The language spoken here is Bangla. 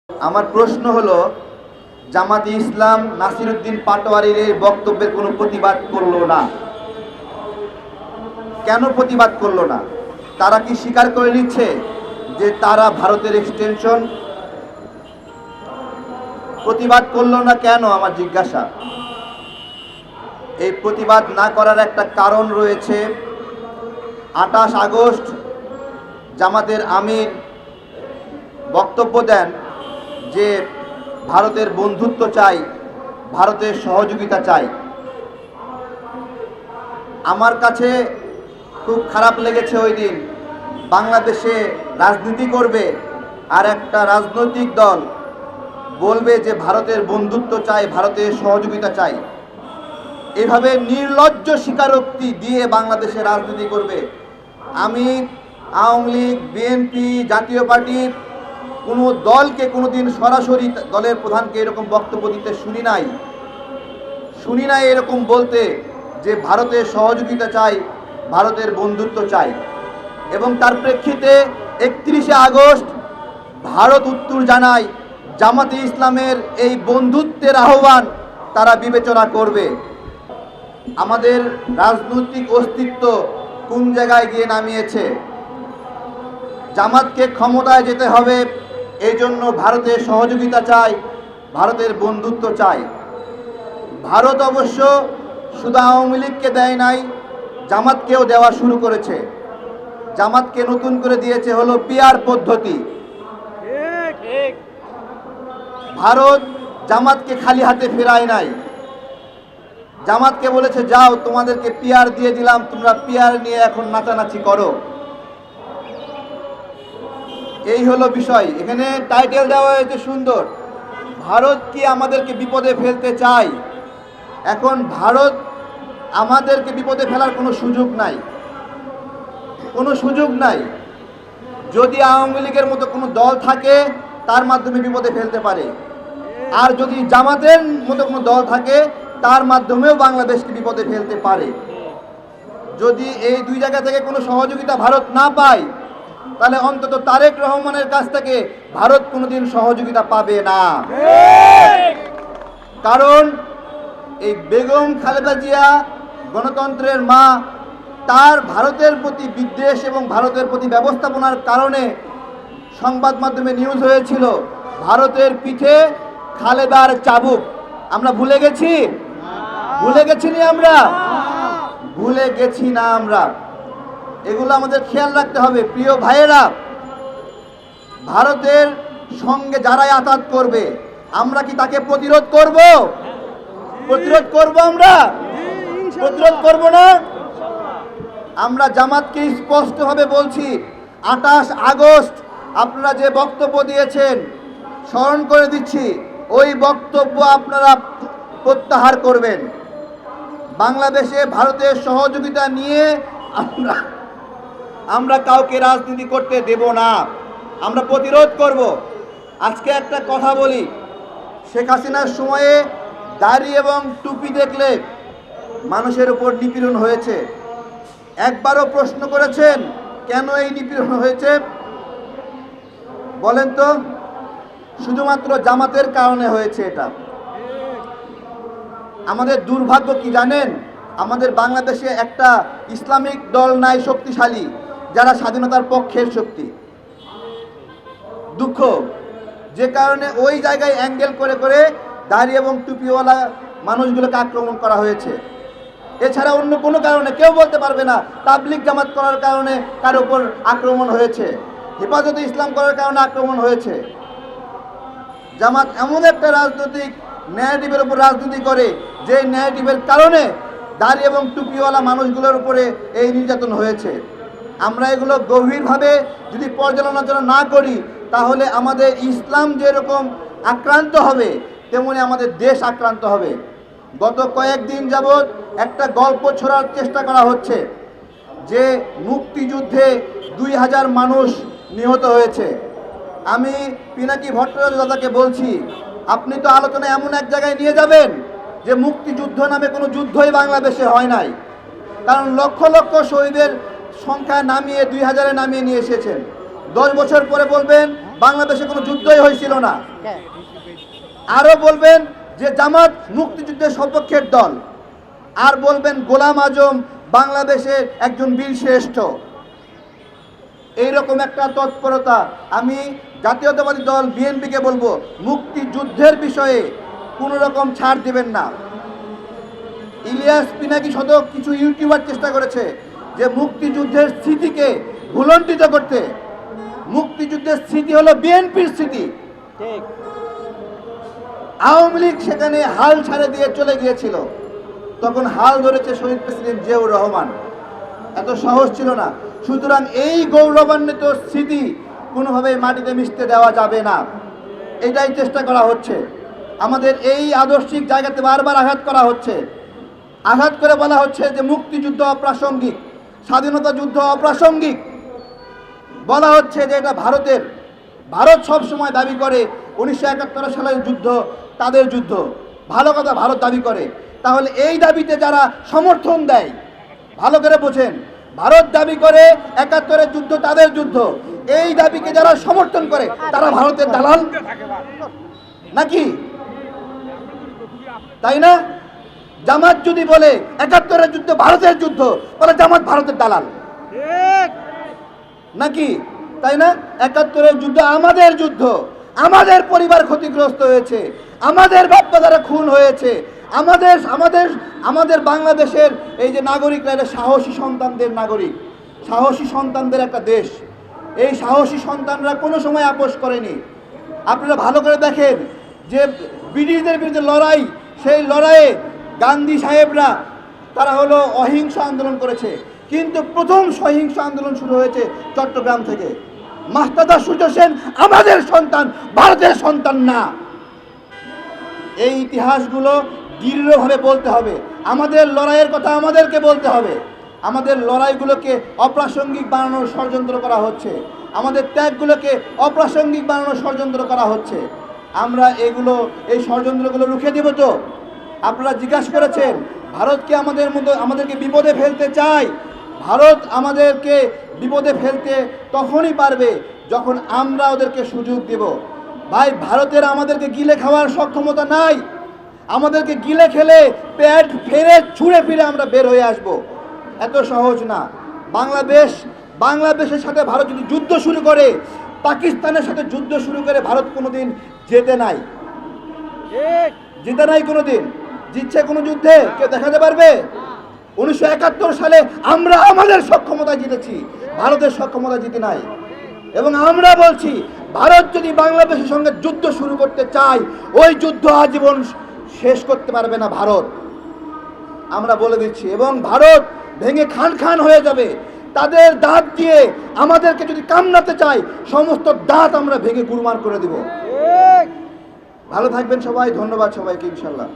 আমার প্রশ্ন হলো, জামাতে ইসলাম নাসিরউদ্দিন পাটোয়ারির এই বক্তব্যের কোনো প্রতিবাদ করলো না, কেন প্রতিবাদ করলো না? তারা কি স্বীকার করে নিচ্ছে যে তারা ভারতের এক্সটেনশন? প্রতিবাদ করলো না কেন আমার জিজ্ঞাসা। এই প্রতিবাদ না করার একটা কারণ রয়েছে। 28 আগস্ট জামাতের আমির বক্তব্য দেন যে ভারতের বন্ধুত্ব চাই, ভারতের সহযোগিতা চাই। আমার কাছে খুব খারাপ লেগেছে ওই দিন বাংলাদেশে রাজনীতি করবে আর একটা রাজনৈতিক দল বলবে যে ভারতের বন্ধুত্ব চাই, ভারতের সহযোগিতা চাই। এভাবে নির্লজ্জ স্বীকারোক্তি দিয়ে বাংলাদেশে রাজনীতি করবে। আমি আওয়ামী লীগ, বিএনপি, জাতীয় পার্টির কোনো দলকে কোনোদিন সরাসরি দলের প্রধানকে এরকম বক্তব্য দিতে শুনি নাই এরকম বলতে যে ভারতের সহযোগিতা চাই, ভারতের বন্ধুত্ব চাই। এবং তার প্রেক্ষিতে 31শে আগস্ট ভারত উত্তর জানায় জামাতে ইসলামের এই বন্ধুত্বের আহ্বান তারা বিবেচনা করবে। আমাদের রাজনৈতিক অস্তিত্ব কোন জায়গায় গিয়ে নামিয়েছে? জামাতকে ক্ষমতায় যেতে হবে, এই জন্য ভারতের সহযোগিতা চাই, ভারতের বন্ধুত্ব চাই। ভারত অবশ্য শুধু আওয়ামী লীগকে দেয় নাই, জামাতকেও দেওয়া শুরু করেছে। জামাতকে নতুন করে দিয়েছে হলো পিআর পদ্ধতি। ভারত জামাতকে খালি হাতে ফেরায় নাই। জামাতকে বলেছে যাও, তোমাদেরকে পিআর দিয়ে দিলাম, তোমরা পিআর নিয়ে এখন নাচানাচি করো। এই হলো বিষয়। এখানে টাইটেল দেওয়া হয়েছে সুন্দর, ভারত কি আমাদেরকে বিপদে ফেলতে চায়? এখন ভারত আমাদেরকে বিপদে ফেলার কোনো সুযোগ নাই। যদি আওয়ামী লীগের মতো কোনো দল থাকে তার মাধ্যমে বিপদে ফেলতে পারে, আর যদি জামাতের মতো কোনো দল থাকে তার মাধ্যমেও বাংলাদেশকে বিপদে ফেলতে পারে। যদি এই দুই জায়গা থেকে কোনো সহযোগিতা ভারত না পায়, তাহলে অন্তত তারেক রহমানের কাছ থেকে ভারত কোনোদিন সহযোগিতা পাবে না। কারণ এই বেগম খালেদা জিয়া গণতন্ত্রের মা, তার ভারতের প্রতি বিদ্বেষ এবং ভারতের প্রতি ব্যবস্থাপনার কারণে সংবাদ মাধ্যমে নিউজ হয়েছিল ভারতের পিঠে খালেদার চাবুক। আমরা ভুলে গেছি না আমরা। এগুলো আমাদের খেয়াল রাখতে হবে। প্রিয় ভাইয়েরা, ভারতের সঙ্গে যারাই আঘাত করবে আমরা কি তাকে প্রতিরোধ করব? আমরা প্রতিরোধ করব না? আমরা জামাতকে স্পষ্টভাবে বলছি, 28 আগস্ট আপনারা যে বক্তব্য দিয়েছেন স্মরণ করে দিচ্ছি, ওই বক্তব্য আপনারা প্রত্যাহার করবেন। বাংলাদেশে ভারতের সহযোগিতা নিয়ে আমরা কাউকে রাজনীতি করতে দেব না, আমরা প্রতিরোধ করব। আজকে একটা কথা বলি, শেখ হাসিনার সময়ে দাড়ি এবং টুপি দেখলে মানুষের উপর নিপীড়ন হয়েছে। একবারও প্রশ্ন করেছেন কেন এই নিপীড়ন হয়েছে? বলেন তো। শুধুমাত্র জামাতের কারণে হয়েছে এটা। আমাদের দুর্ভাগ্য কি জানেন? আমাদের বাংলাদেশে একটা ইসলামিক দল নাই শক্তিশালী, যারা স্বাধীনতার পক্ষের শক্তি। দুঃখ, যে কারণে ওই জায়গায় অ্যাঙ্গেল করে দাড়ি এবং টুপিওয়ালা মানুষগুলোকে আক্রমণ করা হয়েছে। এছাড়া অন্য কোনো কারণে কেউ বলতে পারবে না তাবলিগ জামাত করার কারণে কার উপর আক্রমণ হয়েছে, হেফাজতে ইসলাম করার কারণে আক্রমণ হয়েছে। জামাত এমন একটা রাজনৈতিক ন্যারেটিভের উপর রাজনীতি করে যে ন্যারেটিভের কারণে দাড়ি এবং টুপিওয়ালা মানুষগুলোর উপরে এই নির্যাতন হয়েছে। আমরা এগুলো গভীরভাবে যদি পর্যালোচনা না করি, তাহলে আমাদের ইসলাম যেরকম আক্রান্ত হবে তেমনি আমাদের দেশ আক্রান্ত হবে। গত কয়েকদিন যাবৎ একটা গল্প ছড়ার চেষ্টা করা হচ্ছে যে মুক্তিযুদ্ধে 2000 মানুষ নিহত হয়েছে। আমি পিনাকি ভট্টাচার্য দাদাকে বলছি, আপনি তো আলোচনা এমন এক জায়গায় নিয়ে যাবেন যে মুক্তিযুদ্ধ নামে কোনো যুদ্ধই বাংলাদেশে হয় নাই। কারণ লক্ষ লক্ষ শহীদের সংখ্যা নামিয়ে 2000-এ নামিয়ে নিয়ে এসেছেন। 10 বছর পরে বলবেন বাংলাদেশে কোনো যুদ্ধই হয়েছিল না। আরো বলবেন যে জামাত মুক্তিযুদ্ধের সপক্ষের দল, আর বলবেন গোলাম আজম বাংলাদেশের একজন বীর শ্রেষ্ঠ। এইরকম একটা তৎপরতা আমি জাতীয়তাবাদী দল বিএনপিকে বলবো, মুক্তিযুদ্ধের বিষয়ে কোনো রকম ছাড় দিবেন না। ইলিয়াস পিনাকি সহ কিছু ইউটিউবার চেষ্টা করেছে যে মুক্তিযুদ্ধের স্মৃতিকে ভুলণ্ঠিত করতে। মুক্তিযুদ্ধের স্মৃতি হলো বিএনপির স্মৃতি। আওয়ামী লীগ সেখানে হাল ছাড়ে দিয়ে চলে গিয়েছিল, তখন হাল ধরেছে শহীদ প্রেসিডেন্ট জিয়াউর রহমান। এত সহজ ছিল না। সুতরাং এই গৌরবান্বিত স্মৃতি কোনোভাবেই মাটিতে মিশতে দেওয়া যাবে না, এটাই চেষ্টা করা হচ্ছে। আমাদের এই আদর্শিক জায়গাতে বারবার আঘাত করা হচ্ছে। আঘাত করে বলা হচ্ছে যে মুক্তিযুদ্ধ অপ্রাসঙ্গিক, স্বাধীনতা যুদ্ধ অপ্রাসঙ্গিক। বলা হচ্ছে যে এটা ভারতের, ভারত সবসময় দাবি করে 1971 সালের যুদ্ধ তাদের যুদ্ধ। ভালো কথা, ভারত দাবি করে। তাহলে এই দাবিতে যারা সমর্থন দেয়, ভালো করে বোঝেন, ভারত দাবি করে 71-এর যুদ্ধ তাদের যুদ্ধ। এই দাবিকে যারা সমর্থন করে তারা ভারতের দালাল নাকি? তাই না? জামাত যদি বলে 71-এর যুদ্ধ ভারতের যুদ্ধ, তাহলে জামাত ভারতের দালাল নাকি? তাই না? 71-এর যুদ্ধ আমাদের যুদ্ধ, আমাদের পরিবার ক্ষতিগ্রস্ত হয়েছে, আমাদের বাপ-দাদারা খুন হয়েছে, আমাদের আমাদের আমাদের বাংলাদেশের এই যে নাগরিকরা, এটা সাহসী সন্তানদের নাগরিক, সাহসী সন্তানদের একটা দেশ। এই সাহসী সন্তানরা কোনো সময় আপোষ করেনি। আপনারা ভালো করে দেখেন যে ব্রিটিশদের বিরুদ্ধে লড়াই, সেই লড়াইয়ে গান্ধী সাহেবরা তারা হলো অহিংস আন্দোলন করেছে, কিন্তু প্রথম সহিংস আন্দোলন শুরু হয়েছে চট্টগ্রাম থেকে। মাস্টারদা সূর্য সেন আমাদের সন্তান, ভারতের সন্তান না। এই ইতিহাসগুলো দৃঢ়ভাবে বলতে হবে। আমাদের লড়াইয়ের কথা আমাদেরকে বলতে হবে। আমাদের লড়াইগুলোকে অপ্রাসঙ্গিক বানানোর ষড়যন্ত্র করা হচ্ছে, আমাদের ত্যাগগুলোকে অপ্রাসঙ্গিক বানানোর ষড়যন্ত্র করা হচ্ছে। আমরা এই ষড়যন্ত্রগুলো রুখে দেব তো? আপনারা জিজ্ঞাসা করেছেন ভারতকে আমাদেরকে বিপদে ফেলতে চায়। ভারত আমাদেরকে বিপদে ফেলতে তখনই পারবে যখন আমরা ওদেরকে সুযোগ দেব। ভাই, ভারতের আমাদেরকে গিলে খাওয়ার সক্ষমতা নাই। আমাদেরকে গিলে খেলে পেট ফেরে ছুঁড়ে ফিরে আমরা বের হয়ে আসব, এত সহজ না। বাংলাদেশের সাথে ভারত যদি যুদ্ধ শুরু করে, পাকিস্তানের সাথে যুদ্ধ শুরু করে, ভারত কোনোদিন জেতে নাই কোনোদিন। জিতছে কোনো যুদ্ধে কেউ দেখাতে পারবে? 1971 সালে আমরা আমাদের সক্ষমতা জিতেছি, ভারতের সক্ষমতা জিতে নাই। এবং আমরা বলছি, ভারত যদি বাংলাদেশের সঙ্গে যুদ্ধ শুরু করতে চায়, ওই যুদ্ধ আজীবন শেষ করতে পারবে না ভারত, আমরা বলে দিচ্ছি। এবং ভারত ভেঙে খান খান হয়ে যাবে। তাদের দাঁত দিয়ে আমাদেরকে যদি কামড়াতে চায়, সমস্ত দাঁত আমরা ভেঙে গুরমার করে দিব। ভালো থাকবেন সবাই, ধন্যবাদ সবাইকে, ইনশাল্লাহ।